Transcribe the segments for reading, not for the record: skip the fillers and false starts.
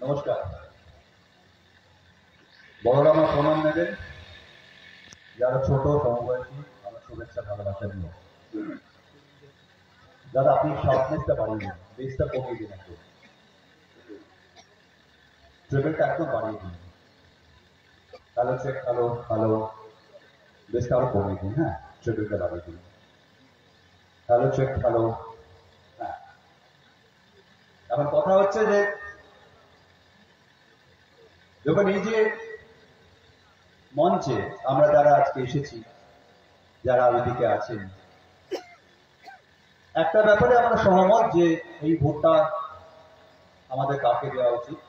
নমস্কার। বড়রা আমার প্রণাম নেবেন, যারা ছোট সমবয়সী আমার শুভেচ্ছা ভালোবাসা নিয়ে। দাদা আপনি শার্পনেসটা বাড়িয়ে দিন, বেসটা কমিয়ে দিন, একটু ট্রেবেলটা একদম বাড়িয়ে দিন। হ্যালো চেক, হ্যালো হ্যালো, বেসটা আরো কমিয়ে দিন। হ্যাঁ, ট্রেবেলটা বাড়িয়ে দিন। Hello check, hello. হ্যাঁ, এখন কথা হচ্ছে যে যখন এই যে মঞ্চে আমরা যারা আজকে এসেছি, যারা ওইদিকে আছেন, একটা ব্যাপারে আমরা সহমত যে এই ভোটটা আমাদের কাকে দেওয়া উচিত।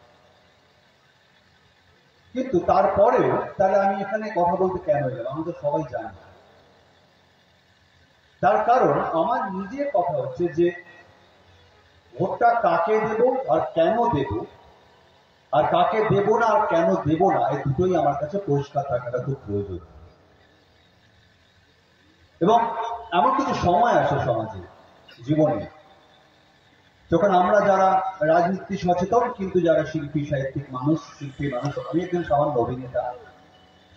কিন্তু তারপরেও তাহলে আমি এখানে কথা বলতে কেন এলাম, আমাদের সবাই জানি। তার কারণ আমার নিজের কথা হচ্ছে যে ভোটটা কাকে দেব আর কেন দেব, আর কাকে দেব না আর কেন দেব না, এই দুটোই আমার কাছে পরিষ্কার থাকাটা খুব প্রয়োজন। এবং এমন কিছু সময় আসে সমাজে, জীবনে, যখন আমরা যারা রাজনীতি সচেতন কিন্তু যারা শিল্পী সাহিত্যিক মানুষ, শিল্পী মানুষ, আমি একজন সামান্য অভিনেতা,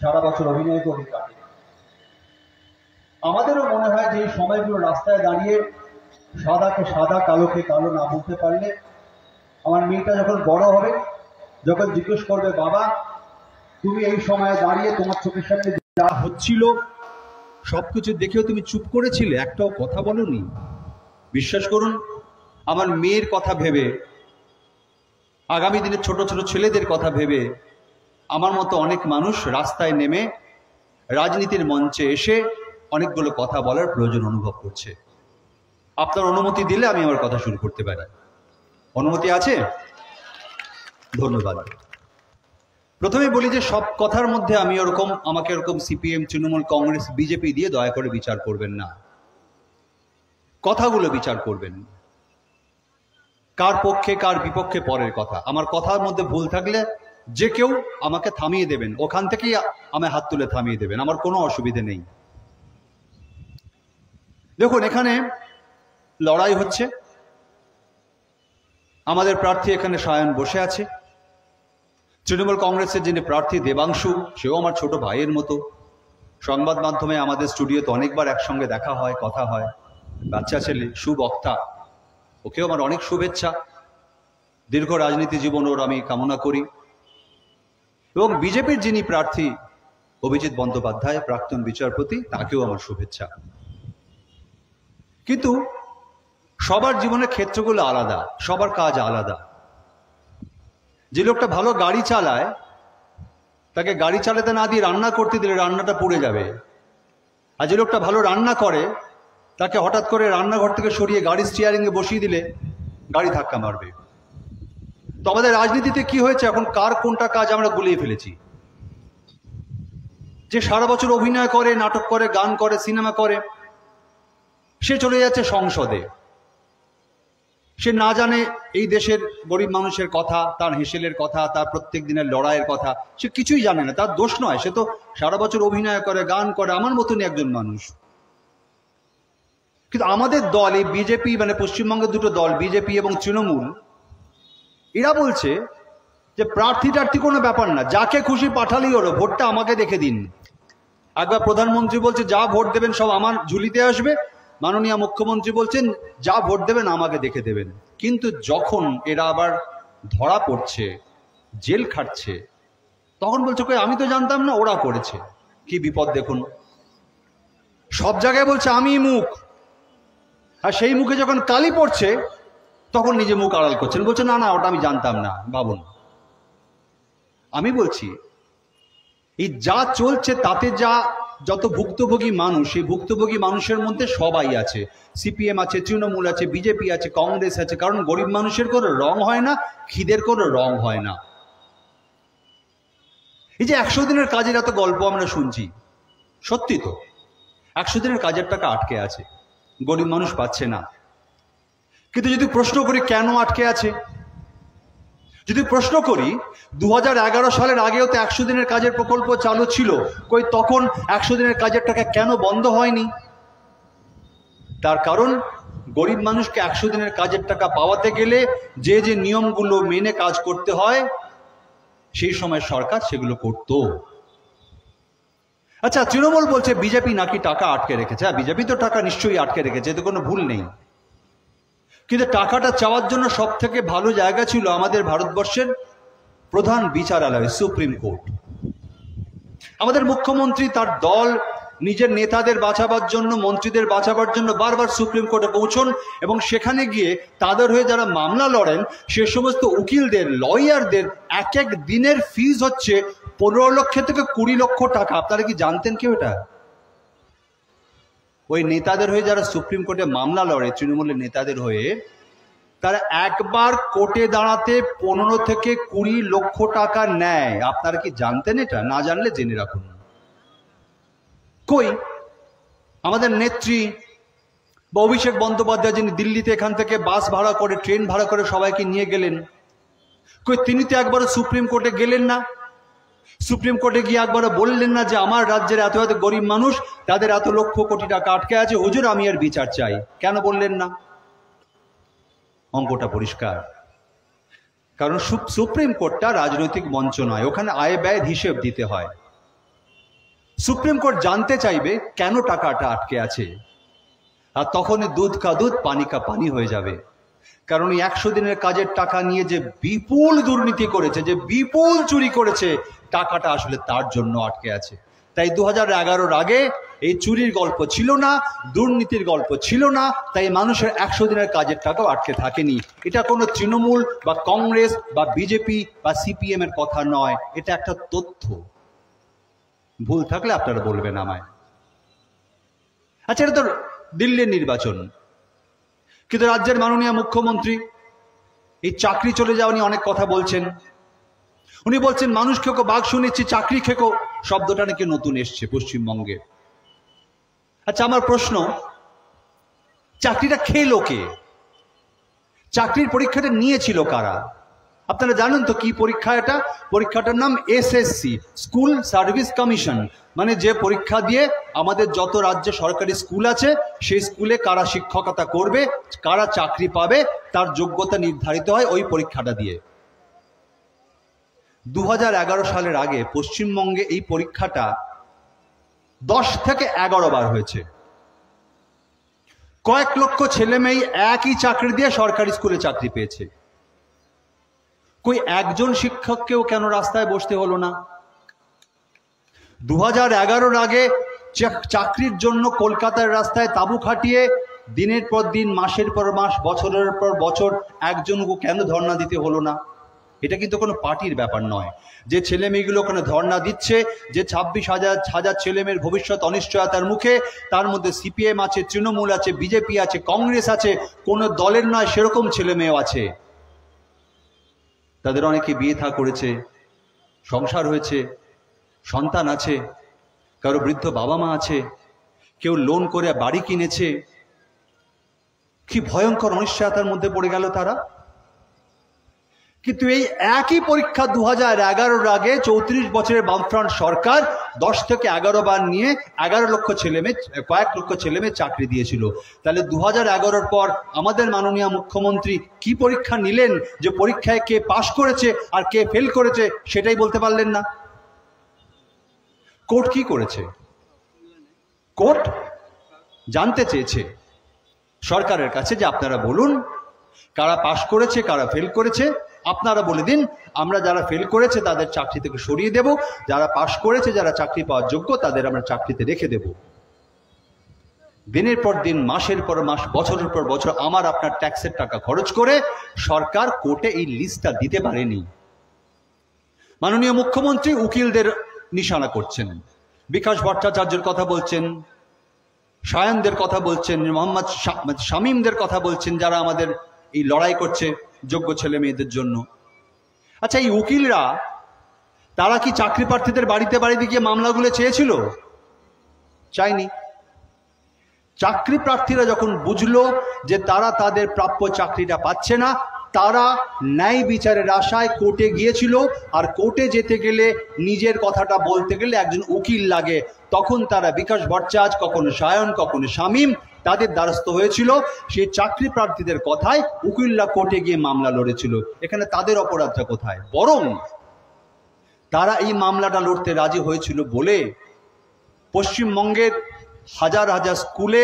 সারা বছর অভিনয় করি, কাটে, আমাদেরও মনে হয় যে এই সময়গুলো রাস্তায় দাঁড়িয়ে সাদাকে সাদা কালোকে কালো না বলতে পারলে, আমার মেয়েটা যখন বড় হবে, যখন জিজ্ঞেস করবে বাবা তুমি এই সময়ে দাঁড়িয়ে তোমার চোখের সামনে যা হচ্ছিল সবকিছু দেখেও তুমি চুপ করেছিলে, একটাও কথা বলনি, বিশ্বাস করুন আমার মেয়ের কথা ভেবে, আগামী দিনে ছোট ছোট ছেলেদের কথা ভেবে আমার মতো অনেক মানুষ রাস্তায় নেমে রাজনীতির মঞ্চে এসে অনেকগুলো কথা বলার প্রয়োজন অনুভব করছে। আপনার অনুমতি দিলে আমি আমার কথা শুরু করতে পারি। অনুমতি আছে? ধন্যবাদ। প্রথমে বলি যে সব কথার মধ্যে আমি আমাকে এরকম সিপিএম, তৃণমূল, কংগ্রেস, বিজেপি দিয়ে দয়া করে বিচার করবেন না। কথাগুলো বিচার করবেন, কার পক্ষে কার বিপক্ষে পরের কথা। আমার কথার মধ্যে ভুল থাকলে যে কেউ আমাকে থামিয়ে দেবেন, ওখান থেকেই আমায় হাত তুলে থামিয়ে দেবেন, আমার কোনো অসুবিধে নেই। দেখুন এখানে লড়াই হচ্ছে, আমাদের প্রার্থী এখানে সায়ন বসে আছে, তৃণমূল কংগ্রেসের যিনি প্রার্থী দেবাংশু, সেও আমার ছোট ভাইয়ের মতো। সংবাদ মাধ্যমে আমাদের স্টুডিওতে অনেকবার একসঙ্গে দেখা হয়, কথা হয়। বাচ্চা ছেলে, সুবক্তা, ওকেও আমার অনেক শুভেচ্ছা, দীর্ঘ রাজনীতি জীবন ওর আমি কামনা করি। এবং বিজেপির যিনি প্রার্থী অভিজিৎ বন্দ্যোপাধ্যায়, প্রাক্তন বিচারপতি, তাকেও আমার শুভেচ্ছা। কিন্তু সবার জীবনের ক্ষেত্রগুলো আলাদা, সবার কাজ আলাদা। যে লোকটা ভালো গাড়ি চালায়, তাকে গাড়ি চালাতে না দিয়ে রান্না করতে দিলে রান্নাটা পুড়ে যাবে। আর যে লোকটা ভালো রান্না করে, তাকে হঠাৎ করে রান্নাঘর থেকে সরিয়ে গাড়ি স্টিয়ারিংয়ে বসিয়ে দিলে গাড়ি ধাক্কা মারবে। তো আমাদের রাজনীতিতে কি হয়েছে, এখন কার কোনটা কাজ আমরা গুলিয়ে ফেলেছি। যে সারা বছর অভিনয় করে, নাটক করে, গান করে, সিনেমা করে, সে চলে যাচ্ছে সংসদে। সে না জানে এই দেশের গরিব মানুষের কথা, তার হেসেলের কথা, তার প্রত্যেক দিনের লড়াইয়ের কথা, সে কিছুই জানে না। তার দোষ নয়, সে তো সারা বছর অভিনয় করে, গান করে, আমার মতনই একজন মানুষ। কিন্তু আমাদের দল, এই বিজেপি, মানে পশ্চিমবঙ্গের দুটো দল, বিজেপি এবং তৃণমূল, এরা বলছে যে প্রার্থী টার্থী কোনো ব্যাপার না, যাকে খুশি পাঠালেই হলো, ভোটটা আমাকে দেখে দিন। একবার প্রধানমন্ত্রী বলছে যা ভোট দেবেন সব আমার ঝুলিতে আসবে, মাননীয় মুখ্যমন্ত্রী বলছেন যা ভোট দেবেন আমাকে দেখে দেবেন। কিন্তু যখন এরা আবার ধরা পড়ছে, জেল খাটছে, তখন বলছে কই আমি তো জানতাম না, ওরা করেছে। কি বিপদ দেখুন। সব জায়গায় বলছে আমি মুখ, আর সেই মুখে যখন কালি পড়ছে তখন নিজে মুখ আড়াল করছেন, বলছে না না ওটা আমি জানতাম না। ভাবুন, আমি বলছি এই যা চলছে তাতে যত ভুক্তভোগী মানুষ, এই ভুক্তভোগী মানুষের মধ্যে সবাই আছে। সিপিএম আছে, তৃণমূল আছে, বিজেপি আছে, কংগ্রেস আছে। কারণ গরিব মানুষের কোনো রং হয় না, খিদের কোনো রং হয় না। এই যে 100 দিনের কাজের এত গল্প আমরা শুনছি, সত্যি তো 100 দিনের কাজের টাকা আটকে আছে, গরিব মানুষ পাচ্ছে না। কিন্তু যদি প্রশ্ন করি কেন আটকে আছে, যদি প্রশ্ন করি 2011 সালের আগেও তো 100 দিনের কাজের প্রকল্প চালু ছিল, কই তখন 100 দিনের কাজের টাকা কেন বন্ধ হয়নি? তার কারণ গরিব মানুষকে 100 দিনের কাজের টাকা পাওয়াতে গেলে যে যে নিয়মগুলো মেনে কাজ করতে হয় সেই সময় সরকার সেগুলো করত। আচ্ছা, তৃণমূল বলছে বিজেপি নাকি টাকা আটকে রেখেছে। হ্যাঁ, বিজেপি তো টাকা নিশ্চয়ই আটকে রেখেছে, এতে কোনো ভুল নেই। কিন্তু টাকাটা চাওয়ার জন্য সব থেকে ভালো জায়গা ছিল আমাদের ভারতবর্ষের প্রধান বিচারালয়, সুপ্রিম কোর্ট। আমাদের মুখ্যমন্ত্রী তার দল নিজের নেতাদের বাঁচাবার জন্য, মন্ত্রীদের বাঁচাবার জন্য বারবার সুপ্রিম কোর্টে পৌঁছন এবং সেখানে গিয়ে তাদের হয়ে যারা মামলা লড়েন সে সমস্ত উকিলদের, লয়ারদের এক এক দিনের ফিজ হচ্ছে 15 লক্ষ থেকে 20 লক্ষ টাকা। আপনারা কি জানতেন কেউ এটা? ওই নেতাদের হয়ে যারা সুপ্রিম কোর্টে মামলা লড়ে, তৃণমূলের নেতাদের হয়ে, তারা একবার কোর্টে দাঁড়াতে 15 থেকে 20 লক্ষ টাকা নেয়। আপনারা কি জানতেন এটা? না জানলে জেনে রাখুন। কই আমাদের নেত্রী বা অভিষেক বন্দ্যোপাধ্যায়, যিনি দিল্লিতে এখান থেকে বাস ভাড়া করে, ট্রেন ভাড়া করে সবাইকে নিয়ে গেলেন, কই তিনি তো একবারও সুপ্রিম কোর্টে গেলেন না। সুপ্রিম কোর্টে গিয়ে একবারও বললেন না যে আমার রাজ্যের এত এত গরিব মানুষ, তাদের এত লক্ষ কোটি টাকা আটকে আছে, হুজুর আমি এর বিচার চাই। কেন বললেন না? অঙ্কটা পরিষ্কার। কারণ সুপ্রিম কোর্টটা রাজনৈতিক মঞ্চ নয়, ওখানে আয় ব্যয়ের হিসেব দিতে হয়। সুপ্রিম কোর্ট জানতে চাইবে কেন টাকাটা আটকে আছে, আর তখনই দুধ কা দুধ পানি কা পানি হয়ে যাবে। কারণ 100 দিনের কাজের টাকা নিয়ে যে বিপুল দুর্নীতি করেছে, যে বিপুল চুরি করেছে, টাকাটা আসলে তার জন্য আটকে আছে। তাই 2011-র আগে এই চুরির গল্প ছিল না, দুর্নীতির গল্প ছিল না, তাই মানুষের 100 দিনের কাজের টাকাও আটকে থাকেনি। এটা কোনো তৃণমূল বা কংগ্রেস বা বিজেপি বা সিপিএম এর কথা নয়, এটা একটা তথ্য। ভুল থাকলে আপনারা বলবেন আমায়। আচ্ছা, এটা তো দিল্লির নির্বাচন, কিন্তু রাজ্যের মাননীয় মুখ্যমন্ত্রী এই চাকরি চলে যাওয়া নিয়ে অনেক কথা বলছেন। উনি বলছেন মানুষ খেকো বাঘ শুনেছি, চাকরি খেকো শব্দটা নাকি নতুন এসছে পশ্চিমবঙ্গে। আচ্ছা, আমার প্রশ্ন, চাকরিটা খেলো কে? চাকরির পরীক্ষাটা নিয়েছিল কারা? আপনারা জানেন তো কি পরীক্ষা এটা? পরীক্ষাটার নাম এসএসসি, স্কুল সার্ভিস কমিশন। মানে যে পরীক্ষা দিয়ে আমাদের যত রাজ্যে সরকারি স্কুল আছে সেই স্কুলে কারা শিক্ষকতা করবে, কারা চাকরি পাবে, তার যোগ্যতা নির্ধারিত হয় ওই পরীক্ষাটা দিয়ে। 2011 সালের আগে পশ্চিমবঙ্গে এই পরীক্ষাটা 10 থেকে 11 বার হয়েছে। কয়েক লক্ষ ছেলে মেয়ে একই চাকরি দিয়ে সরকারি স্কুলে চাকরি পেয়েছে। কই একজন শিক্ষককেও কেন রাস্তায় বসতে হলো না? 2011-র আগে চাকরির জন্য কলকাতার রাস্তায় তাঁবু খাটিয়ে দিনের পর দিন, মাসের পর মাস, বছরের পর বছর একজনকে কেন ধর্ণা দিতে হলো না? এটা কিন্তু কোনো পার্টির ব্যাপার নয়। যে ছেলে মেয়েগুলো ওখানে ধর্ণা দিচ্ছে, যে 26,000 ছেলে মেয়ের ভবিষ্যৎ অনিশ্চয়তার মুখে, তার মধ্যে সিপিএম আছে, তৃণমূল আছে, বিজেপি আছে, কংগ্রেস আছে, কোনো দলের নয় সেরকম ছেলে মেয়েও আছে। তাদের অনেকে বিয়ে থা করেছে, সংসার হয়েছে, সন্তান আছে, কারো বৃদ্ধ বাবা মা আছে, কেউ লোন করে বাড়ি কিনেছে। কি ভয়ঙ্কর অনিশ্চয়তার মধ্যে পড়ে গেল তারা। কিন্তু এই একই পরীক্ষা 2011-র আগে 34 বছরের বামফ্রন্ট সরকার 10 থেকে 11 বার নিয়ে 11 লক্ষ ছেলেমেয়ে, কয়েক লক্ষ ছেলেমেয়ে চাকরি দিয়েছিল। তাহলে 2011-র পর আমাদের মাননীয় মুখ্যমন্ত্রী কি পরীক্ষা নিলেন যে পরীক্ষায় কে পাশ করেছে আর কে ফেল করেছে সেটাই বলতে পারলেন না? কোর্ট কি করেছে? কোর্ট জানতে চেয়েছে সরকারের কাছে যে আপনারা বলুন কারা পাশ করেছে, কারা ফেল করেছে, আপনারা বলে দিন। আমরা যারা ফেল করেছে তাদের চাকরি থেকে সরিয়ে দেব, যারা পাশ করেছে, যারা চাকরি পাওয়ার যোগ্য তাদের আমরা চাকরিতে রেখে দেব। দিনের পর দিন, মাসের পর মাস, বছরের পর বছর আমার আপনার ট্যাক্সের টাকা খরচ করে সরকার কোর্টে এই লিস্টটা দিতে পারেনি। মাননীয় মুখ্যমন্ত্রী উকিলদের নিশানা করছেন, বিকাশ ভট্টাচার্যের কথা বলছেন, সায়নদের কথা বলছেন, মোহাম্মদ শামীমদের কথা বলছেন, যারা আমাদের এই লড়াই করছে যোগ্য ছেলে মেয়েদের জন্য। আচ্ছা, এই উকিলরা তারা কি চাকরি প্রার্থীদের বাড়িতে বাড়িতে গিয়ে মামলাগুলো চেয়েছিল? চাইনি। চাকরি প্রার্থীরা যখন বুঝলো যে তারা তাদের প্রাপ্য চাকরিটা পাচ্ছে না, তারা ন্যায় বিচারের আশায় কোর্টে গিয়েছিল। আর কোর্টে যেতে গেলে, নিজের কথাটা বলতে গেলে একজন উকিল লাগে। তখন তারা বিকাশ ভট্টাচার্য, কখনো সায়ন, কখনো শামীম, তাদের দ্বারস্থ হয়েছিল, সেই চাকরি প্রার্থীদের কথায় উকিলরা কোর্টে গিয়ে মামলা লড়েছিল। এখানে তাদের অপরাধটা কোথায়? বরং তারা এই মামলাটা লড়তে রাজি হয়েছিল বলে পশ্চিমবঙ্গের হাজার হাজার স্কুলে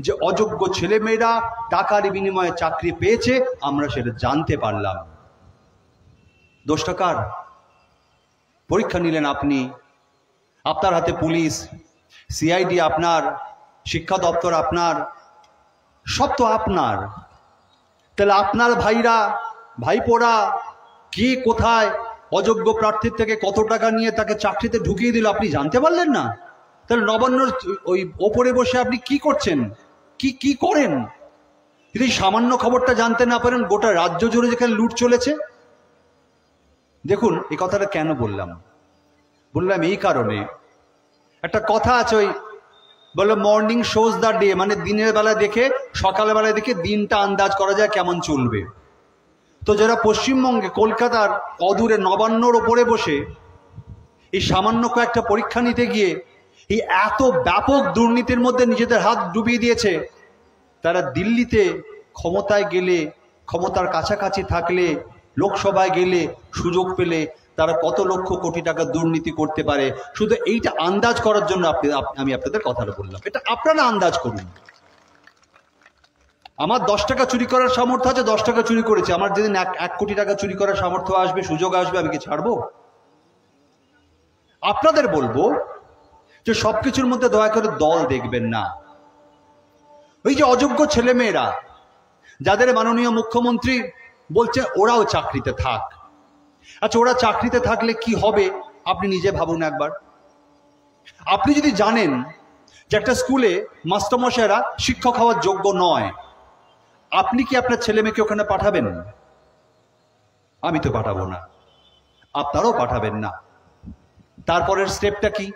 যে অযোগ্য ছেলেমেয়েরা টাকার বিনিময়ে চাকরি পেয়েছে আমরা সেটা জানতে পারলাম। দোষটা কার? পরীক্ষা নিলেন আপনি, আপনার হাতে পুলিশ, সিআইডি আপনার, শিক্ষা দপ্তর আপনার, সব তো আপনার। তাহলে আপনার ভাইরা ভাইপোরা কে কোথায় অযোগ্য প্রার্থীর থেকে কত টাকা নিয়ে তাকে চাকরিতে ঢুকিয়ে দিল আপনি জানতে পারলেন না? তাহলে নবান্নর ওই ওপরে বসে আপনি কি করছেন, কি করেন? যদি সামান্য খবরটা জানতে না পারেন, গোটা রাজ্য জুড়ে যেখানে লুট চলেছে। দেখুন এই কথাটা কেন বললাম এই কারণে, একটা কথা আছে ওই বলে মর্নিং শোজ দ্য ডে, মানে দিনের বেলা দেখে সকালবেলায় দেখে দিনটা আন্দাজ করা যায় কেমন চলবে। তো যারা পশ্চিমবঙ্গে কলকাতার অদূরে নবান্নর ওপরে বসে এই সামান্য কয়েকটা পরীক্ষা নিতে গিয়ে এই এত ব্যাপক দুর্নীতির মধ্যে নিজেদের হাত ডুবিয়ে দিয়েছে, তারা দিল্লিতে ক্ষমতায় গেলে, ক্ষমতার কাছাকাছি থাকলে, লোকসভায় গেলে, সুযোগ পেলে তারা কত লক্ষ কোটি টাকা দুর্নীতি করতে পারে, শুধু এইটা আন্দাজ করার জন্য আমি আপনাদের কথাটা বললাম। এটা আপনারা আন্দাজ করুন। আমার 10 টাকা চুরি করার সামর্থ্য আছে, 10 টাকা চুরি করেছে। আমার যেদিন 1 কোটি টাকা চুরি করার সামর্থ্য আসবে, সুযোগ আসবে, আমি কি ছাড়বো? আপনাদের বলবো যে সবকিছুর মধ্যে দয়া করে দল দেখবেন না। ওই যে অযোগ্য ছেলেমেয়েরা যাদের মাননীয় মুখ্যমন্ত্রী বলছে ওরাও চাকরিতে থাক, আচ্ছা ওরা চাকরিতে থাকলে কি হবে আপনি নিজে ভাবুন একবার। আপনি যদি জানেন যে একটা স্কুলে মাস্টারমশাইরা শিক্ষক হওয়ার যোগ্য নয়, আপনি কি আপনার ছেলে মেয়েকে ওখানে পাঠাবেন? আমি তো পাঠাবো না, আপনারাও পাঠাবেন না। তারপরের স্টেপটা কি?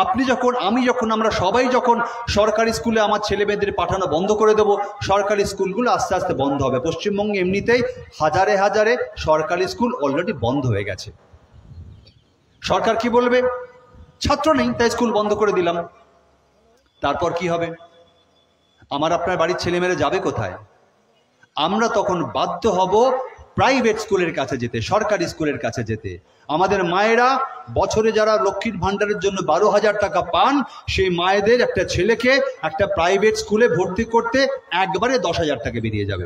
আপনি যখন, আমি যখন, আমরা সবাই যখন সরকারি স্কুলে আমার ছেলে মেয়েদের পাঠানো বন্ধ করে দেব, সরকারি স্কুলগুলো আস্তে আস্তে বন্ধ হবে। পশ্চিমবঙ্গে এমনিতেই হাজারে হাজারে সরকারি স্কুল অলরেডি বন্ধ হয়ে গেছে। সরকার কি বলবে? ছাত্র নেই তাই স্কুল বন্ধ করে দিলাম। তারপর কি হবে? আমার আপনার বাড়ির ছেলেমেয়েরা যাবে কোথায়? আমরা তখন বাধ্য হব প্রাইভেট স্কুলের কাছে যেতে, সরকারি স্কুলের কাছে যেতে। আমাদের মায়েরা বছরে যারা লক্ষ্মীর ভান্ডারের জন্য 12,000 টাকা পান, সেই মায়েদের একটা ছেলেকে একটা প্রাইভেট স্কুলে ভর্তি করতে একবারে 10,000 টাকা বেরিয়ে যাবে।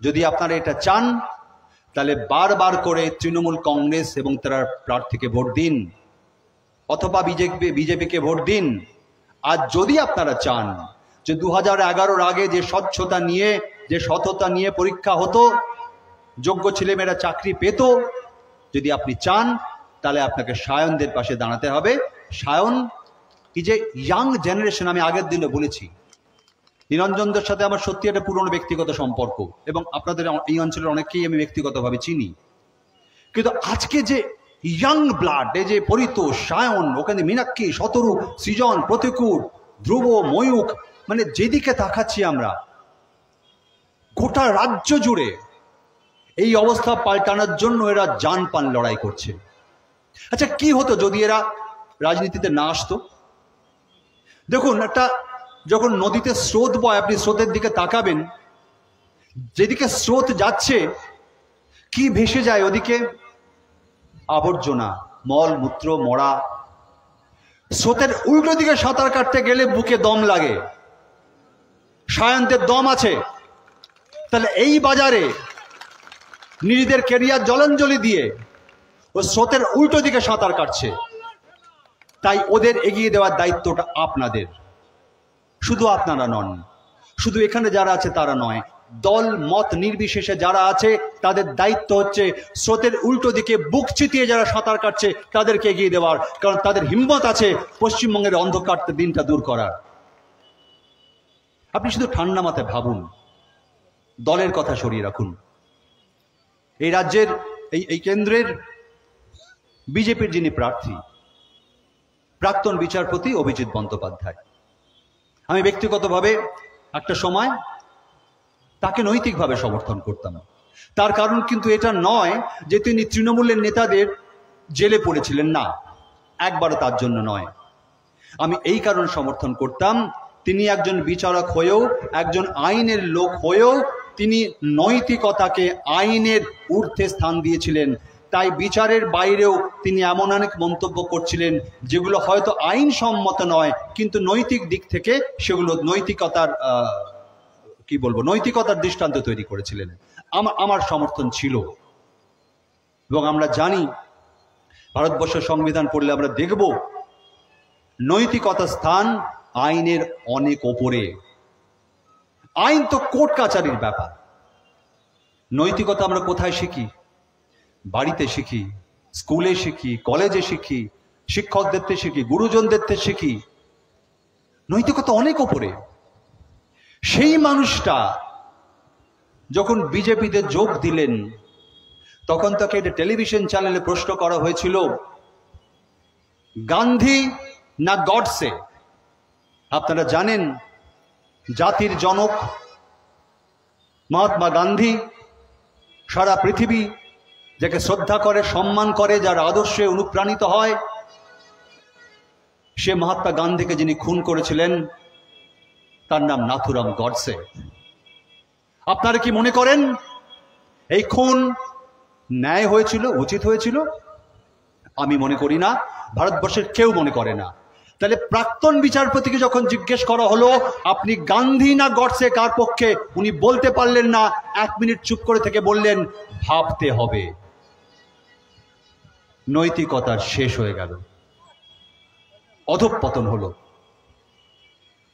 যদি আপনারা এটা চান তাহলে বারবার করে তৃণমূল কংগ্রেস এবং তার প্রার্থীকে ভোট দিন, অথবা বিজেপিকে ভোট দিন। আর যদি আপনারা চান যে 2011-র আগে যে স্বচ্ছতা নিয়ে, যে সততা নিয়ে পরীক্ষা হতো, যোগ্য ছেলেমেয়েরা চাকরি পেত, যদি আপনি চান তাহলে আপনাকে সায়নদের পাশে দাঁড়াতে হবে। সায়ন কি যে ইয়াং জেনারেশন, আমি আগের দিনে বলেছি নিরঞ্জনদের সাথে আমার সত্যি একটা পুরনো ব্যক্তিগত সম্পর্ক, এবং আপনাদের এই অঞ্চলের অনেককেই আমি ব্যক্তিগতভাবে চিনি। কিন্তু আজকে যে ইয়াং ব্লাড, এই যে পরিতোষ, সায়ন, ওখানে মীনাক্ষী, শতরূ, সৃজন, প্রতিকূর, ধ্রুব, ময়ূখ, মানে যেদিকে তাকাচ্ছি আমরা, গোটা রাজ্য জুড়ে এই অবস্থা পাল্টানোর জন্য এরা জান পান লড়াই করছে। আচ্ছা কি হতো যদি এরা রাজনীতিতে না আসতো? দেখুন, একটা যখন নদীতে স্রোত বয়, আপনি স্রোতের দিকে তাকাবেন, যেদিকে স্রোত যাচ্ছে কি ভেসে যায়? ওদিকে আবর্জনা, মল মূত্র, মরা। স্রোতের উল্টো দিকে সাঁতার কাটতে গেলে বুকে দম লাগে। সায়ন্তের দম আছে, তাহলে এই বাজারে নিজেদের ক্যারিয়ার জলাঞ্জলি দিয়ে ও স্রোতের উল্টো দিকে সাঁতার কাটছে। তাই ওদের এগিয়ে দেওয়ার দায়িত্বটা আপনাদের। শুধু আপনারা নন, শুধু এখানে যারা আছে তারা নয়, দল মত নির্বিশেষে যারা আছে তাদের দায়িত্ব হচ্ছে স্রোতের উল্টো দিকে বুক চিতিয়ে যারা সাঁতার কাটছে তাদেরকে এগিয়ে দেওয়ার, কারণ তাদের হিম্মত আছে পশ্চিমবঙ্গের অন্ধকার দিনটা দূর করার। আপনি শুধু ঠান্ডা মাথায় ভাবুন, দলের কথা সরিয়ে রাখুন। এই রাজ্যের এই কেন্দ্রের বিজেপির যিনি প্রার্থী, প্রাক্তন বিচারপতি অভিজিৎ বন্দ্যোপাধ্যায়, আমি ব্যক্তিগতভাবে একটা সময় তাকে নৈতিকভাবে সমর্থন করতাম। তার কারণ কিন্তু এটা নয় যে তিনি তৃণমূলের নেতাদের জেলে পড়েছিলেন, না, একবারও তার জন্য নয়। আমি এই কারণ সমর্থন করতাম তিনি একজন বিচারক হয়েও, একজন আইনের লোক হয়েও তিনি নৈতিকতাকে আইনের ঊর্ধ্বে স্থান দিয়েছিলেন। তাই বিচারের বাইরেও তিনি এমন অনেক মন্তব্য করছিলেন যেগুলো হয়তো আইনসম্মত নয়, কিন্তু নৈতিক দিক থেকে সেগুলো নৈতিকতার কি বলবো, নৈতিকতার দৃষ্টান্ত তৈরি করেছিলেন। আমার সমর্থন ছিল। এবং আমরা জানি, ভারতবর্ষের সংবিধান পড়লে আমরা দেখব নৈতিকতার স্থান আইনের অনেক ওপরে। আইন তো কোর্ট কাচারির ব্যাপার। নৈতিকতা আমরা কোথায় শিখি? বাড়িতে শিখি, স্কুলে শিখি, কলেজে শিখি, শিক্ষকদের থেকে শিখি, গুরুজনদের থেকে শিখি। নৈতিকতা অনেক ওপরে। সেই মানুষটা যখন বিজেপিতে যোগ দিলেন, তখন তাকে একটা টেলিভিশন চ্যানেলে প্রশ্ন করা হয়েছিল, গান্ধী না গডসে? আপনারা জানেন জাতির জনক মহাত্মা গান্ধী, সারা পৃথিবী যাকে শ্রদ্ধা করে, সম্মান করে, যার আদর্শে অনুপ্রাণিত হয়, সে মহাত্মা গান্ধীকে যিনি খুন করেছিলেন তার নাম নাথুরাম গডসে। আপনারা কি মনে করেন এই খুন ন্যায় হয়েছিল, উচিত হয়েছিল? আমি মনে করি না, ভারতবর্ষের কেউ মনে করে না। তাহলে প্রাক্তন বিচারপতিকে যখন জিজ্ঞেস করা হলো আপনি গান্ধী না গডসে কার পক্ষে, উনি বলতে পারলেন না। 1 মিনিট চুপ করে থেকে বললেন ভাবতে হবে। নৈতিকতার শেষ হয়ে গেল, অধঃপতন হলো।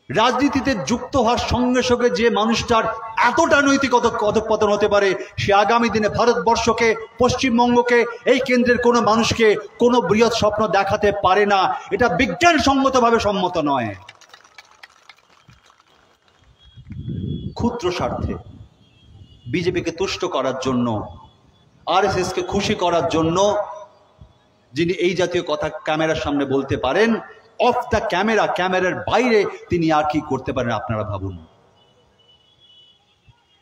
রাজনীতিতে যুক্ত হওয়ার সঙ্গে সঙ্গে যে মানুষটার এতটা নৈতিকতা অধঃপতন হতে পারে, সে আগামী দিনে ভারতবর্ষকে, পশ্চিমবঙ্গকে, এই কেন্দ্রের কোনো মানুষকে কোনো বৃহৎ স্বপ্ন দেখাতে পারে না। এটা বিজ্ঞানসম্মতভাবে সম্মত নয়। ক্ষুদ্র স্বার্থে বিজেপিকে তুষ্ট করার জন্য, আরএসএসকে খুশি করার জন্য যিনি এই জাতীয় কথা ক্যামেরার সামনে বলতে পারেন, অফ দ্য ক্যামেরা, ক্যামেরার বাইরে তিনি আর কি করতে পারেন আপনারা ভাবুন।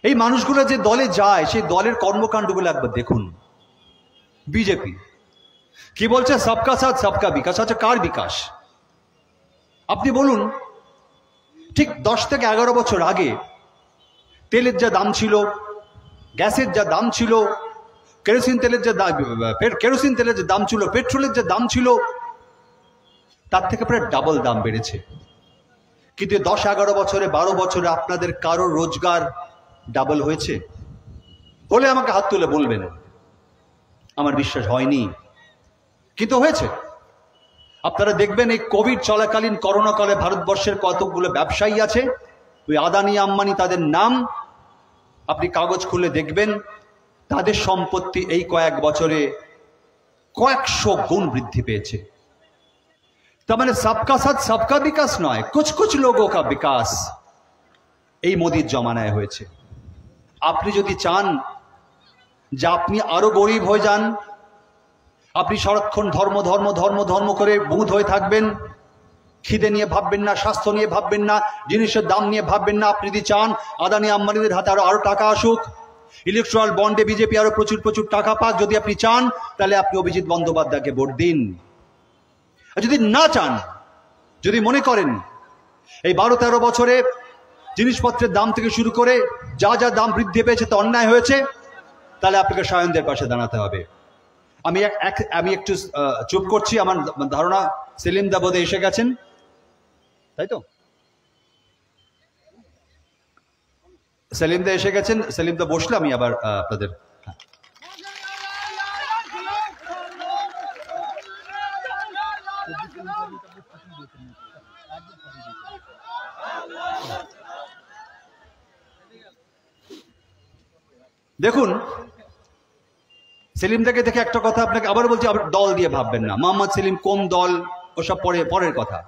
এই মানুষগুলো যে দলে যায়, সেই দলের কর্মকাণ্ডগুলো একবার দেখুন। বিজেপি কি বলছে? সবকা সাথ সবকা বিকাশ। আচ্ছা, কার বিকাশ? আপনি বলুন। ঠিক 10 থেকে 11 বছর আগে তেলের যা দাম ছিল, গ্যাসের যা দাম ছিল, কেরোসিন তেলের যে দাম ছিল, পেট্রোলের যে দাম ছিল, তার থেকে প্রায় ডাবল দাম বেড়েছে। কিন্তু 10-11 বছরে, 12 বছরে আপনাদের কারো রোজগার ডাবল হয়েছে? হলে আমাকে হাত তুলে বলবেন। আমার বিশ্বাস হয়নি, কিন্তু হয়েছে। আপনারা দেখবেন এই কোভিড চলাকালীন, করোনা কালে ভারতবর্ষের কতগুলো ব্যবসায়ী আছে, ওই আদানি আম্বানি তাদের নাম, আপনি কাগজ খুলে দেখবেন তাদের সম্পত্তি এই কয়েক বছরে কয়েকশো গুণ বৃদ্ধি পেয়েছে। তার মানে সবকা সাথ সবকা বিকাশ নয়, কুছ কুছ লোগো কা বিকাশ এই মোদির জমানায় হয়েছে। আপনি যদি চান যে আপনি আরো গরিব হয়ে যান, আপনি সারাক্ষণ ধর্ম ধর্ম ধর্ম ধর্ম করে বুঁদ হয়ে থাকবেন, খিদে নিয়ে ভাববেন না, স্বাস্থ্য নিয়ে ভাববেন না, জিনিসের দাম নিয়ে ভাববেন না। আপনি যদি চান আদানি আম্বানিদের হাতে আরো টাকা আসুক, ইলেকট্রাল বন্ডে বিজেপি আরো প্রচুর প্রচুর টাকা পাক, যদি আপনি চান তাহলে আপনি অভিজিৎ বন্দ্যোপাধ্যায়কে ভোট দিন। আর যদি না চান, যদি মনে করেন এই 12-13 বছরে জিনিসপত্রের দাম থেকে শুরু করে যা যা দাম বৃদ্ধি পেয়েছে তা অন্যায় হয়েছে, তাহলে আপনাকে সায়নদের পাশে দাঁড়াতে হবে। আমি একটু চুপ করছি। আমার ধারণা সেলিম দা বোধহয় এসে গেছেন, তাই তো? সেলিম দা এসে গেছেন। সেলিম দা বসলে আমি আবার আপনাদের দেখুন। সেলিম দাকে দেখে একটা কথা আপনাকে আবার বলছি, আবার দল দিয়ে ভাববেন না। মোহাম্মদ সেলিম কোন দল ওসব পরের কথা।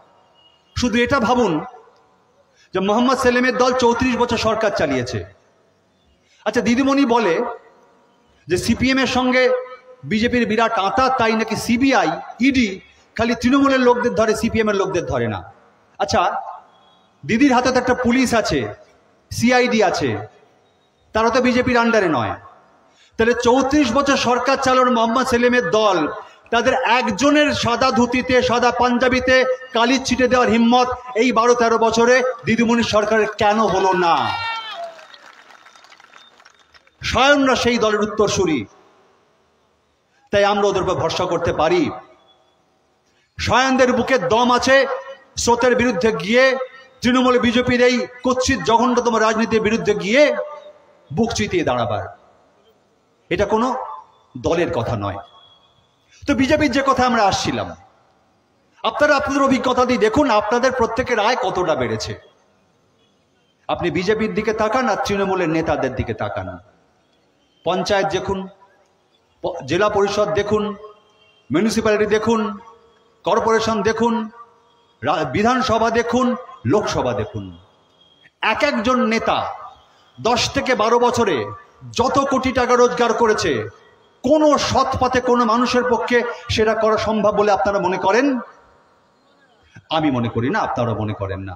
শুধু এটা ভাবুন যে মোহাম্মদ সেলিমের দল 34 বছর সরকার চালিয়েছে। আচ্ছা, দিদিমণি বলে যে সিপিএম এর সঙ্গে বিজেপির বিরাট আঁতা, তাই নাকি সিবিআই, ইডি খালি তৃণমূলের লোকদের ধরে, সিপিএম এর লোকদের ধরে না। আচ্ছা, দিদির হাতে তো একটা পুলিশ আছে, সিআইডি আছে, তারা তো বিজেপির আন্ডারে নয়। তাহলে 34 বছর সরকার চালানোর মোহাম্মদ সেলিমের দল তাদের একজনের সাদা ধুতিতে সাদা পাঞ্জাবিতে কালির ছিটে দেওয়ার হিম্মত এই 12-13 বছরে দিদিমণি সরকারের কেন হলো না? স্বয়ংরা সেই দলের উত্তরসূরি, তাই আমরা ওদের উপর ভরসা করতে পারি। স্বয়ংদের বুকে দম আছে স্রোতের বিরুদ্ধে গিয়ে, তৃণমূল বিজেপির এই কুৎসিত জঘন্যতম রাজনীতির বিরুদ্ধে গিয়ে বুক চিতিয়ে দাঁড়াবার। এটা কোনো দলের কথা নয়। তো বিজেপির যে কথা আমরা আসছিলাম, আপনারা আপনাদের অভিজ্ঞতা দিয়ে দেখুন আপনাদের প্রত্যেকের আয় কতটা বেড়েছে। আপনি বিজেপির দিকে তাকান আর তৃণমূলের নেতাদের দিকে তাকান। পঞ্চায়েত দেখুন, জেলা পরিষদ দেখুন, মিউনিসিপ্যালিটি দেখুন, কর্পোরেশন দেখুন, বিধানসভা দেখুন, লোকসভা দেখুন। এক একজন নেতা 10 থেকে 12 বছরে যত কোটি টাকা রোজগার করেছে, কোনো সৎ পথে কোনো মানুষের পক্ষে সেটা করা সম্ভব বলে আপনারা মনে করেন? আমি মনে করি না, আপনারা মনে করেন না।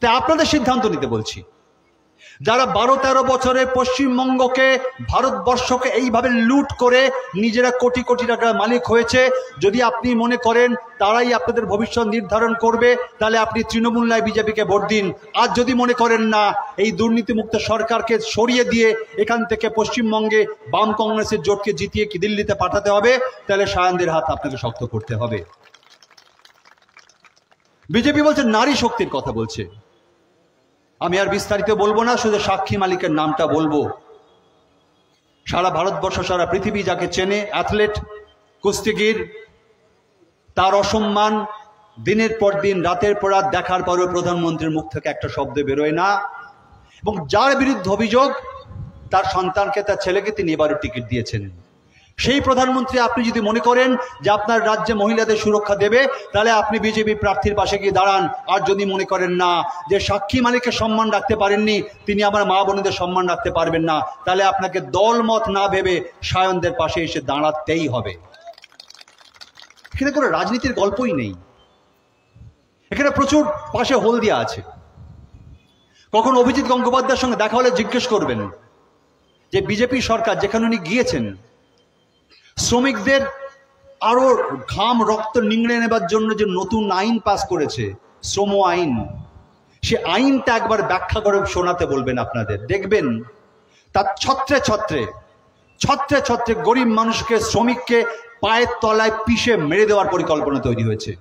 তাই আপনাদের সিদ্ধান্ত নিতে বলছি। যারা 12-13 বছরে পশ্চিমবঙ্গকে, ভারতবর্ষকে এইভাবে লুট করে নিজেরা কোটি কোটি টাকার মালিক হয়েছে, যদি আপনি মনে করেন তারাই আপনাদের ভবিষ্যৎ নির্ধারণ করবে, তাহলে আপনি তৃণমূল নয় বিজেপিকে ভোট দিন। আর যদি মনে করেন না, এই দুর্নীতিমুক্ত সরকারকে সরিয়ে দিয়ে এখান থেকে পশ্চিমবঙ্গে বাম কংগ্রেসের জোটকে জিতিয়ে কি দিল্লিতে পাঠাতে হবে, তাহলে সায়নদের হাত আপনাকে শক্ত করতে হবে। বিজেপি বলছে নারী শক্তির কথা বলছে। আমি আর বিস্তারিত বলবো না, শুধু সাক্ষী মালিকের নামটা বলবো। সারা ভারতবর্ষ, সারা পৃথিবী যাকে চেনে, অ্যাথলেট, কুস্তিগির, তার অসম্মান দিনের পর দিন, রাতের পর রাত দেখার পরেও প্রধানমন্ত্রীর মুখ থেকে একটা শব্দ বেরোয় না। এবং যার বিরুদ্ধে অভিযোগ, তার সন্তানকে, তার ছেলেকে তিনি এবারও টিকিট দিয়েছেন। সেই প্রধানমন্ত্রী আপনি যদি মনে করেন যে আপনার রাজ্যে মহিলাদের সুরক্ষা দেবে, তাহলে আপনি বিজেপি প্রার্থীর পাশে গিয়ে দাঁড়ান। আর যদি মনে করেন না, যে সাক্ষী মালিকের সম্মান রাখতে পারেননি, তিনি আমার মা বোনেদের সম্মান রাখতে পারবেন না, তাহলে আপনাকে দলমত না ভেবে সায়নদের পাশে এসে দাঁড়াতেই হবে। এখানে কোনো রাজনীতির গল্পই নেই। এখানে প্রচুর পাশে হলদিয়া আছে। কখন অভিজিৎ গঙ্গোপাধ্যায়ের সঙ্গে দেখা হলে জিজ্ঞেস করবেন যে বিজেপি সরকার যেখানে উনি গিয়েছেন, শ্রমিকদের আরো ঘাম রক্ত নিংড়ে নেবার জন্য যে নতুন আইন পাস করেছে, শ্রম আইন, সে আইনটা একবার ব্যাখ্যা করে শোনাতে বলবেন আপনাদের। দেখবেন তার ছত্রে ছত্রে ছত্রে ছত্রে গরিব মানুষকে, শ্রমিককে পায়ের তলায় পিষে মেরে দেওয়ার পরিকল্পনা তৈরি হয়েছে।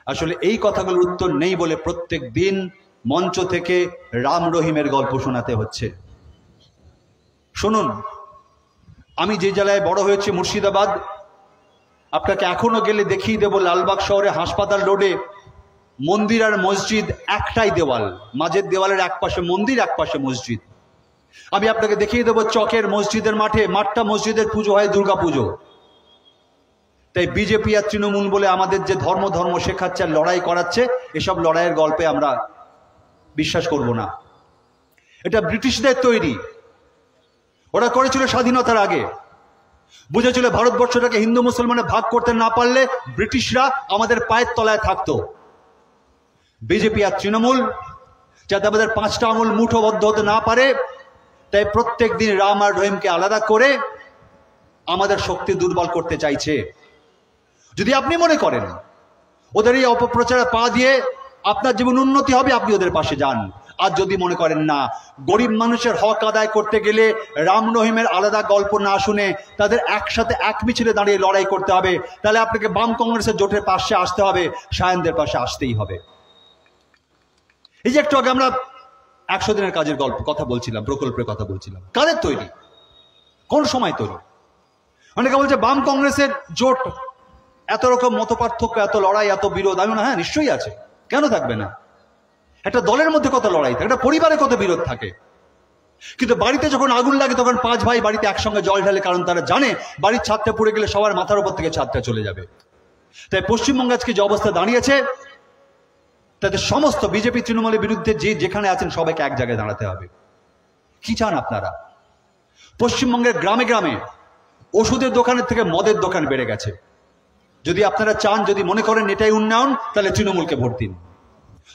আসলে এই কথাগুলোর উত্তর নেই বলে প্রত্যেক দিন মঞ্চ থেকে রাম রহিমের গল্প শোনাতে হচ্ছে। শুনুন, আমি যে জেলায় বড় হয়েছি, মুর্শিদাবাদ, আপনাকে এখনো গেলে দেখিয়ে দেবো লালবাগ শহরে হাসপাতাল রোডে মন্দির আর মসজিদ একটাই দেওয়াল, মাঝের দেওয়ালের এক পাশে মন্দির, এক পাশে মসজিদ। আমি আপনাকে দেখিয়ে দেবো চকের মসজিদের মাঠটা মসজিদের পুজো হয়, দুর্গা পুজো। তাই বিজেপি আর তৃণমূল বলে আমাদের যে ধর্ম শেখাচ্ছে আর লড়াই করাচ্ছে, এসব লড়াইয়ের গল্পে আমরা বিশ্বাস করব না। এটা ব্রিটিশদের তৈরি। ওরা করেছিল স্বাধীনতার আগে, বুঝেছিল ভারতবর্ষটাকে হিন্দু মুসলমানে ভাগ করতে না পারলে ব্রিটিশরা আমাদের পায়ের তলায় থাকতো। বিজেপি আর তৃণমূল যাতে আমাদের 5টা আঙুল মুঠোবদ্ধ হতে না পারে, তাই প্রত্যেক দিন রাম আর রহিমকে আলাদা করে আমাদের শক্তি দুর্বল করতে চাইছে। যদি আপনি মনে করেন ওদের এই অপপ্রচারে পা দিয়ে আপনার জীবন উন্নতি হবে, আপনি ওদের পাশে যান। আর যদি মনে করেন না, গরিব মানুষের হক আদায় করতে গেলে রাম রহিমের আলাদা গল্প না শুনে তাদের একসাথে এক মিছিলে দাঁড়িয়ে লড়াই করতে হবে, তাহলে আপনাকে বাম কংগ্রেসের জোটের পাশে আসতে হবে, সায়নদের পাশে আসতেই হবে। এই যে একটু আগে আমরা 100 দিনের কাজের গল্প কথা বলছিলাম, প্রকল্পের কথা বলছিলাম, কাদের তৈরি, কোন সময় তৈরি? অনেকে বলছে বাম কংগ্রেসের জোট, এত রকম মত পার্থক্য, এত লড়াই, এত বিরোধ। আমি না, হ্যাঁ নিশ্চয়ই আছে, কেন থাকবে না? একটা দলের মধ্যে কত লড়াই থাকে, একটা পরিবারে কত বিরোধ থাকে, কিন্তু বাড়িতে যখন আগুন লাগে তখন 5 ভাই বাড়িতে একসঙ্গে জল ঢালে, কারণ তারা জানে বাড়ির ছাদটা পুড়ে গেলে সবার মাথার উপর থেকে ছাদটা চলে যাবে। তাই পশ্চিমবঙ্গে আজকে যে অবস্থা দাঁড়িয়েছে, তাদের সমস্ত বিজেপি তৃণমূলের বিরুদ্ধে যে যেখানে আছেন সবাইকে এক জায়গায় দাঁড়াতে হবে। কি চান আপনারা? পশ্চিমবঙ্গের গ্রামে গ্রামে ওষুধের দোকানের থেকে মদের দোকান বেড়ে গেছে। যদি আপনারা চান, যদি মনে করেন এটাই উন্নয়ন, তাহলে তৃণমূলকে ভোট দিন।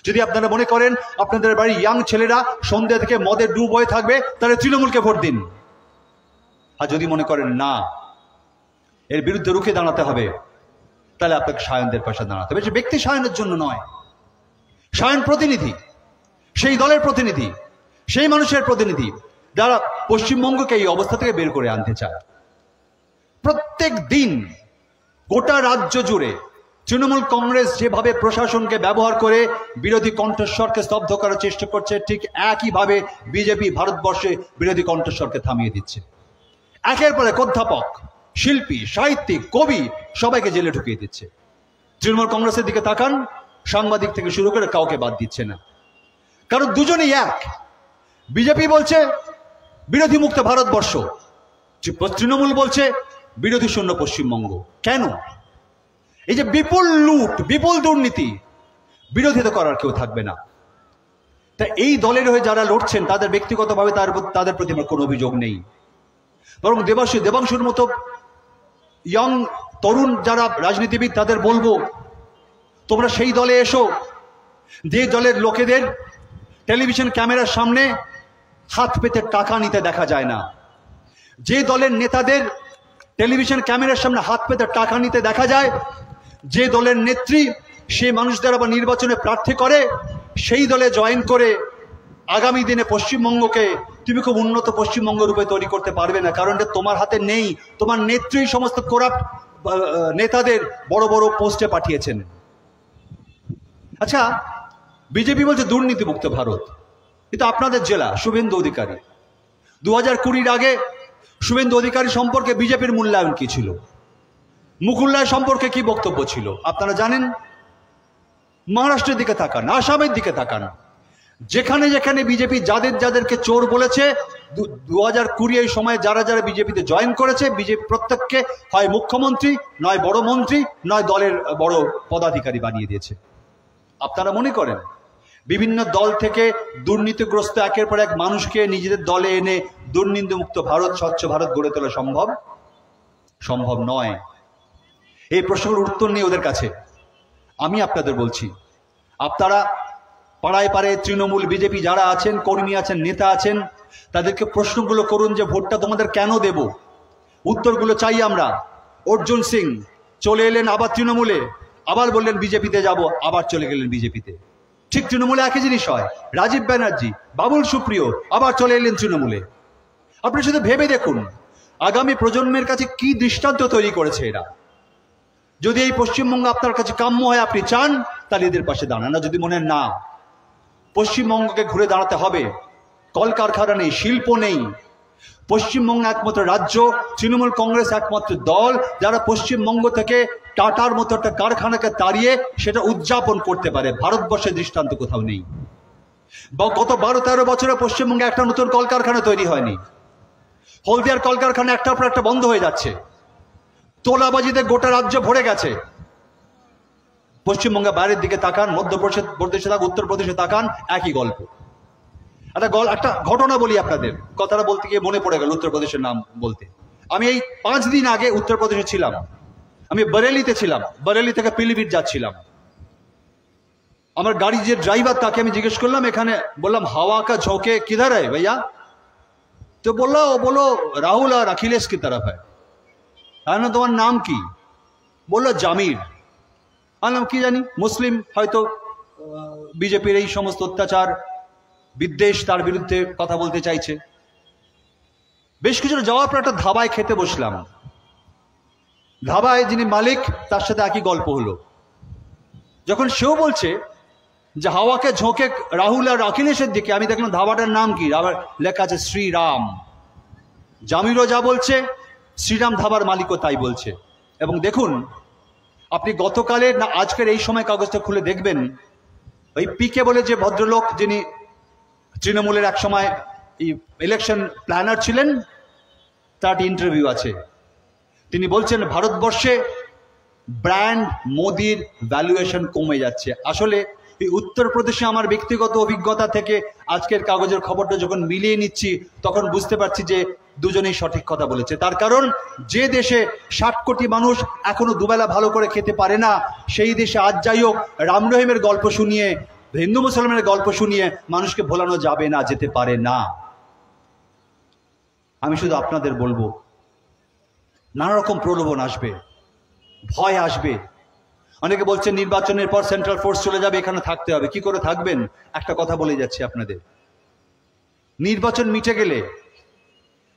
যদি আপনারা মনে করেন আপনাদের বাড়ির ইয়াং ছেলেরা সন্ধ্যা থেকে মদের ডুব হয়ে থাকবে, তাহলে তৃণমূলকে ভোট দিন। আর যদি মনে করেন না, এর বিরুদ্ধে রুখে দাঁড়াতে হবে, তাহলে আপনাকে সায়নদের পাশে দাঁড়াতে হবে। ব্যক্তি সায়নের জন্য নয়, সায়ন প্রতিনিধি, সেই দলের প্রতিনিধি, সেই মানুষের প্রতিনিধি যারা পশ্চিমবঙ্গকে এই অবস্থা থেকে বের করে আনতে চায়। প্রত্যেক দিন গোটা রাজ্য জুড়ে তৃণমূল কংগ্রেস যেভাবে প্রশাসনকে ব্যবহার করে বিরোধী কণ্ঠস্বরকে স্তব্ধ করার চেষ্টা করছে, ঠিক একইভাবে বিজেপি ভারতবর্ষে বিরোধী কণ্ঠস্বরকে থামিয়ে দিচ্ছে। একের পর এক অধ্যাপক, শিল্পী, সাহিত্যিক, কবি সবাইকে জেলে ঢুকিয়ে দিচ্ছে। তৃণমূল কংগ্রেসের দিকে তাকান, সাংবাদিক থেকে শুরু করে কাউকে বাদ দিচ্ছে না, কারণ দুজনেই এক। বিজেপি বলছে বিরোধী মুক্ত ভারতবর্ষ, তৃণমূল বলছে বিরোধী শূন্য পশ্চিমবঙ্গ। কেন? এই যে বিপুল লুট, বিপুল দুর্নীতি, বিরোধিতা করার কেউ থাকবে না। তা এই দলের হয়ে যারা লড়ছেন তাদের ব্যক্তিগতভাবে তাদের প্রতি আমার কোনো অভিযোগ নেই, বরং দেবাংশুর মতো ইয়ং তরুণ যারা রাজনীতিবিদ তাদের বলবো, তোমরা সেই দলে এসো যে দলের লোকেদের টেলিভিশন ক্যামেরার সামনে হাত পেতে টাকা নিতে দেখা যায় না, যে দলের নেতাদের টেলিভিশন ক্যামেরার সামনে হাত পেতে টাকা নিতে দেখা যায়, যে দলের নেত্রী সেই মানুষদের আবার নির্বাচনে প্রার্থী করে, সেই দলে জয়েন করে আগামী দিনে পশ্চিমবঙ্গকে তুমি খুব উন্নত পশ্চিমবঙ্গ রূপে তৈরি করতে পারবে না, কারণ এটা তোমার হাতে নেই। তোমার নেত্রী সমস্ত করাপ্ট নেতাদের বড় বড় পোস্টে পাঠিয়েছেন। আচ্ছা, বিজেপি বলছে দুর্নীতিমুক্ত ভারত, এটা আপনাদের জেলা শুভেন্দু অধিকারী। 2020 আগে শুভেন্দু অধিকারী সম্পর্কে বিজেপির মূল্যায়ন কি ছিল, মুকুল রায় সম্পর্কে কি বক্তব্য ছিল আপনারা জানেন? মহারাষ্ট্রের দিকে তাকান, আসামের দিকে তাকান, যেখানে যেখানে বিজেপি যাদেরকে চোর বলেছে 2020 এই সময়ে যারা যারা বিজেপিতে জয়েন করেছে, বিজেপি প্রত্যেককে হয় মুখ্যমন্ত্রী, নয় বড় মন্ত্রী, নয় দলের বড় পদাধিকারী বানিয়ে দিয়েছে। আপনারা মনে করেন বিভিন্ন দল থেকে দুর্নীতিগ্রস্ত একের পর এক মানুষকে নিজেদের দলে এনে দুর্নীতিমুক্ত ভারত, স্বচ্ছ ভারত গড়ে তোলা সম্ভব? সম্ভব নয়। এই প্রশ্নের উত্তর নেই ওদের কাছে। আমি আপনাদের বলছি, আপনারা পাড়ায় পাড়ায় তৃণমূল, বিজেপি যারা আছেন, কর্মী আছেন, নেতা আছেন, তাদেরকে প্রশ্নগুলো করুন যে ভোটটা তোমাদের কেন দেব। উত্তরগুলো চাই আমরা। অর্জুন সিং চলে এলেন আবার তৃণমূলে, আবার বললেন বিজেপিতে যাব, আবার চলে গেলেন বিজেপিতে। ঠিক তৃণমূলে একই জিনিস হয়। রাজীব ব্যানার্জি, বাবুল সুপ্রিয় আবার চলে এলেন তৃণমূলে। আপনি শুধু ভেবে দেখুন আগামী প্রজন্মের কাছে কি দৃষ্টান্ত তৈরি করেছে এরা। যদি এই পশ্চিমবঙ্গ আপনার কাছে কাম্য হয়, আপনি চান, তাহলে এদের পাশে দাঁড়ান। না, যদি মনে না পশ্চিমবঙ্গকে ঘুরে দাঁড়াতে হবে, কলকারখানা নেই, শিল্প নেই, পশ্চিমবঙ্গ একমাত্র রাজ্য, তৃণমূল কংগ্রেস একমাত্র দল যারা পশ্চিমবঙ্গ থেকে টাটার মতো একটা কারখানাকে তাড়িয়ে সেটা উদযাপন করতে পারে। ভারতবর্ষের দৃষ্টান্ত কোথাও নেই। গত 12-13 বছরে পশ্চিমবঙ্গে একটা নতুন কলকারখানা তৈরি হয়নি। হলদিয়ার কলকারখানা একটার পর একটা বন্ধ হয়ে যাচ্ছে। তোলাবাজিতে গোটা রাজ্য ভরে গেছে। পশ্চিমবঙ্গের বাইরের দিকে তাকান, মধ্যপ্রদেশে তাকান, উত্তরপ্রদেশে তাকান, একই গল্প। একটা ঘটনা বলি আপনাদের, কথাটা বলতে গিয়ে মনে পড়ে গেল উত্তরপ্রদেশের নাম বলতে। আমি এই 5 দিন আগে উত্তরপ্রদেশে ছিলাম। আমি বরেলিতে ছিলাম, বরেলি থেকে পিলিভিট যাচ্ছিলাম। আমার গাড়ি যে ড্রাইভার তাকে আমি জিজ্ঞেস করলাম, এখানে বললাম হাওয়া কা ঝোঁকে কিধার है भैया? তো বললো রাহুল আর अखिलेश की तरफ है। না, তোমার নাম কি? বললো জামির। বললাম কি জানি, মুসলিম, হয়তো বিজেপির এই সমস্ত অত্যাচার বিদ্বেষ তার বিরুদ্ধে কথা বলতে চাইছে। বেশ কিছু যাওয়ার পর একটা ধাবায় খেতে বসলাম। ধাবায় যিনি মালিক তার সাথে একই গল্প হলো। যখন সেও বলছে যে হাওয়াকে ঝোঁকে রাহুল আর অখিলেশের দিকে, আমি দেখলাম ধাবাটার নাম কি, আবার লেখা আছে শ্রীরাম। জামিরও যা বলছে, শ্রীরাম ধাবার মালিকও তাই বলছে। এবং দেখুন, আপনি গতকালের না আজকের এই সময় কাগজটা খুলে দেখবেন, ওই পিকে বলে যে ভদ্রলোক, যিনি তৃণমূলের এক সময় ইলেকশন প্ল্যানার ছিলেন, তার ইন্টারভিউ আছে। তিনি বলছেন ভারতবর্ষে ব্র্যান্ড মোদির ভ্যালুয়েশন কমে যাচ্ছে। আসলে এই উত্তরপ্রদেশে আমার ব্যক্তিগত অভিজ্ঞতা থেকে আজকের কাগজের খবরটা যখন মিলিয়ে নিচ্ছি, তখন বুঝতে পারছি যে দুজনেই সঠিক কথা বলেছে। তার কারণ, যে দেশে 60 কোটি মানুষ এখনো দুবেলা ভালো করে খেতে পারে না, সেই দেশে আজ যাই হোক রাম রহিমের গল্প শুনিয়ে, হিন্দু মুসলমানের গল্প শুনিয়ে মানুষকে ভোলানো যাবে না, যেতে পারে না। আমি শুধু আপনাদের বলবো, নানা রকম প্রলোভন আসবে, ভয় আসবে। অনেকে বলছে নির্বাচনের পর সেন্ট্রাল ফোর্স চলে যাবে, এখানে থাকতে হবে। কি করে থাকবেন? একটা কথা বলে যাচ্ছি আপনাদের, নির্বাচন মিটে গেলে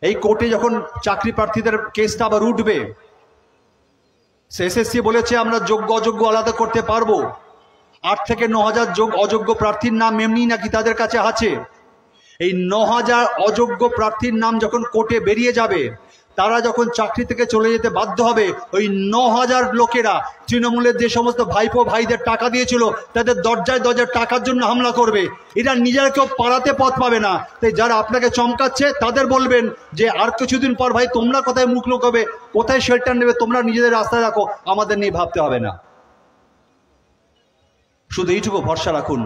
এই কোর্টে যখন চাকরি প্রার্থীদের কেসটা আবার উঠবে, এসএসসি বলেছে আমরা যোগ্য অযোগ্য আলাদা করতে পারবো। 8 থেকে 9,000 অযোগ্য প্রার্থীর নাম এমনি নাকি তাদের কাছে আছে। এই 9,000 অযোগ্য প্রার্থীর নাম যখন কোর্টে বেরিয়ে যাবে, তারা যখন চাকরি থেকে চলে যেতে বাধ্য হবে, ওই 9,000 লোকেরা তৃণমূলের যে সমস্ত ভাইপো ভাইদের টাকা দিয়েছিল তাদের দরজায় দরজায় টাকার জন্য হামলা করবে। এরা নিজেরা কেউ পালাতে পথ পাবে না। তাই যারা আপনাকে চমকাচ্ছে তাদের বলবেন যে আর কিছুদিন পর ভাই তোমরা কোথায় মুখ লুকাবে, কোথায় শেল্টার নেবে, তোমরা নিজেদের রাস্তায় রাখো, আমাদের নিয়ে ভাবতে হবে না। শুধু এইটুকু ভরসা রাখুন,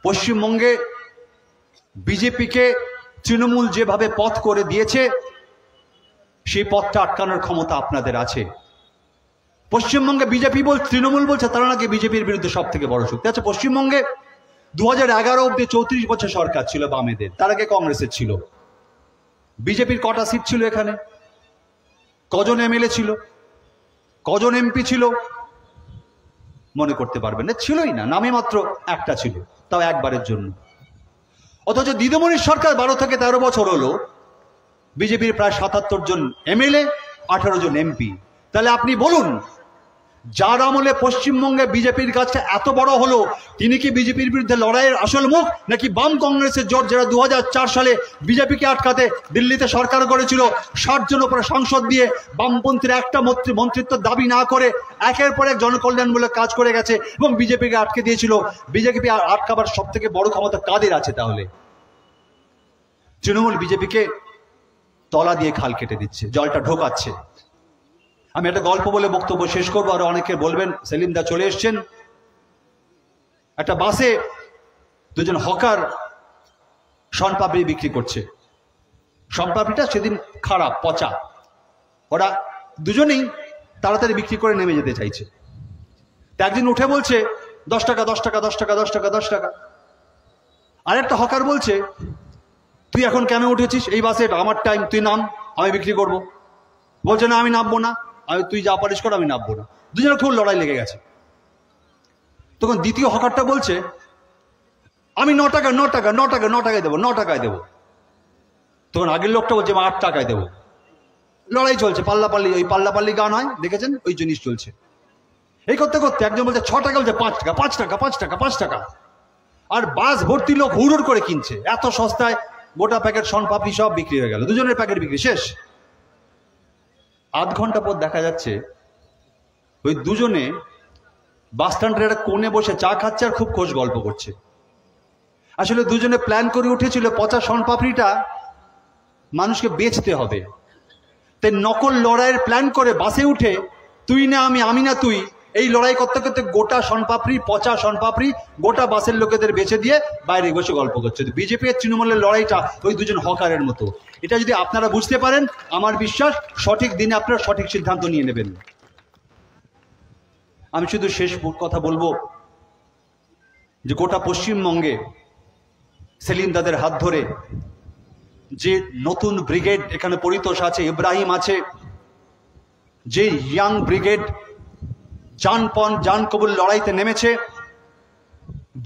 পশ্চিমবঙ্গে বিজেপিকে তৃণমূল যেভাবে পথ করে দিয়েছে, সেই পথটা আটকানোর ক্ষমতা আপনাদের আছে। পশ্চিমবঙ্গে বিজেপি তৃণমূল বলছে তারা নাকি বিজেপির বিরুদ্ধে সব থেকে বড় শক্তি। আচ্ছা, পশ্চিমবঙ্গে 2011 অব্দি 34 বছর সরকার ছিল বামেদের, তার আগে কংগ্রেসের ছিল। বিজেপির কটা সিট ছিল এখানে? কজন এমএলএ ছিল? কজন এমপি ছিল? মনে করতে পারবেন না, ছিলই না, নামে মাত্র একটা ছিল, তাও একবারের জন্য। অথচ দিদিমণির সরকার 12 থেকে 13 বছর হলো, বিজেপির প্রায় 77 জন এমএলএ, 18 জন এমপি। তাহলে আপনি বলুন, যার আমলে পশ্চিমবঙ্গে বিজেপির কাজটা এত বড় হলো, তিনি কি বিজেপির বিরুদ্ধে লড়াইয়ের আসল মুখ, নাকি বাম কংগ্রেসের জোট, যারা 2004 সালে বিজেপিকে আটকাতে দিল্লিতে সরকার করেছিল, 60 জন উপরে সাংসদ দিয়ে বামপন্থীর একটা মন্ত্রিত্ব দাবি না করে একের পর এক জনকল্যাণমূলক কাজ করে গেছে এবং বিজেপিকে আটকে দিয়েছিল। বিজেপি আটকাবার সব থেকে বড় ক্ষমতা কাদের আছে তাহলে? তৃণমূল বিজেপিকে তলা দিয়ে খাল কেটে দিচ্ছে, জলটা ঢোকাচ্ছে। আমি একটা গল্প বলে বক্তব্য শেষ করবো, আর অনেকে বলবেন। সেলিম দা চলে এসছেন। একটা বাসে দুজন হকার শনপাপড়ি বিক্রি করছে। শনপাপড়িটা সেদিন খারাপ, পচা। ওরা দুজনেই তাড়াতাড়ি বিক্রি করে নেমে যেতে চাইছে। একদিন উঠে বলছে 10 টাকা 10 টাকা 10 টাকা 10 টাকা 10 টাকা। আরেকটা হকার বলছে, তুই এখন কেন উঠেছিস এই বাসে? আমার টাইম, তুই নাম, আমি বিক্রি করব। বলছে না, আমি নামবো না, তুই যা পারিস কর, আমি নামবো না। দুজনের খুব লড়াই লেগে গেছে। তখন দ্বিতীয় হকারটা বলছে, আমি 9 টাকা 9 টাকা 9 টাকা 9 টাকায় দেবো, 9 টাকায় দেবো। তখন আগের লোকটা বলছে, আমি 8 টাকায় দেবো। লড়াই চলছে, পাল্লাপাল্লি, ওই পাল্লাপাল্লি গান হয় দেখেছেন, ওই জিনিস চলছে। এই করতে করতে একজন বলছে 6 টাকা, বলছে 5 টাকা 5 টাকা 5 টাকা 5 টাকা। আর বাস ভর্তি লোক হুড় করে কিনছে, এত সস্তায় গোটা প্যাকেট শনপাপড়ি সব বিক্রি হয়ে গেল। দুজনের প্যাকেট বিক্রি শেষ। আধ ঘন্টা পর দেখা যাচ্ছে ওই দুজনে বাস স্ট্যান্ডের একটা কোণে বসে চা খাচ্ছে আর খুব খোঁজ গল্প করছে। আসলে দুজনে প্ল্যান করে উঠেছিল পচা শনপাপড়িটা মানুষকে বেচতে হবে। তাই নকল লড়াইয়ের প্ল্যান করে বাসে উঠে তুই না আমি, আমি না তুই, এই লড়াই করতে করতে গোটা শনপাপড়ি, পচা শনপাপড়ি গোটা বাসের লোকেদের বেচে দিয়ে বাইরে বসে গল্প করছে। বিজেপি আর তৃণমূলের লড়াইটা ওই দুজন হকারের মতো। এটা যদি আপনারা বুঝতে পারেন, আমার বিশ্বাস সঠিক দিনে আপনারা সঠিক সিদ্ধান্ত নিয়ে নেবেন। আমি শুধু শেষ কথা বলবো যে গোটা পশ্চিমবঙ্গে সেলিম দাদের হাত ধরে যে নতুন ব্রিগেড এখানে পরিতোষ আছে, ইব্রাহিম আছে, যে ইয়াং ব্রিগেড জান কবুল লড়াইতে নেমেছে,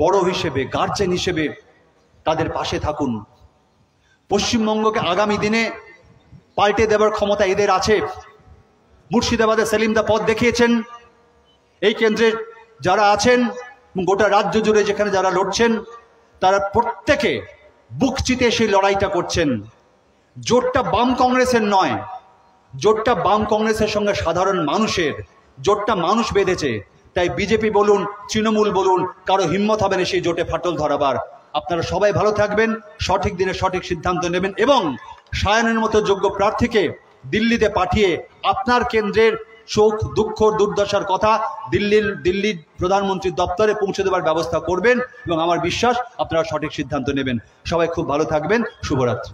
বড় হিসেবে, গার্জেন হিসেবে তাদের পাশে থাকুন। পশ্চিমবঙ্গকে আগামী দিনে পাল্টে দেবার ক্ষমতা এদের আছে। মুর্শিদাবাদে সেলিম দা পথ দেখিয়েছেন। এই কেন্দ্রে যারা আছেন, গোটা রাজ্য জুড়ে যেখানে যারা লড়ছেন, তারা প্রত্যেকে বুক চিতে সেই লড়াইটা করছেন। জোটটা বাম কংগ্রেসের নয়, জোটটা বাম কংগ্রেসের সঙ্গে সাধারণ মানুষের, জোটটা মানুষ বেঁধেছে। তাই বিজেপি বলুন, তৃণমূল বলুন, কারো হিম্মত হবে না সেই জোটে ফাটল ধরাবার। আপনারা সবাই ভালো থাকবেন, সঠিক দিনে সঠিক সিদ্ধান্ত নেবেন এবং সায়নের মতো যোগ্য প্রার্থীকে দিল্লিতে পাঠিয়ে আপনার কেন্দ্রের শোক, দুঃখ, দুর্দশার কথা দিল্লির প্রধানমন্ত্রীর দপ্তরে পৌঁছে দেওয়ার ব্যবস্থা করবেন এবং আমার বিশ্বাস আপনারা সঠিক সিদ্ধান্ত নেবেন। সবাই খুব ভালো থাকবেন। শুভরাত্রি।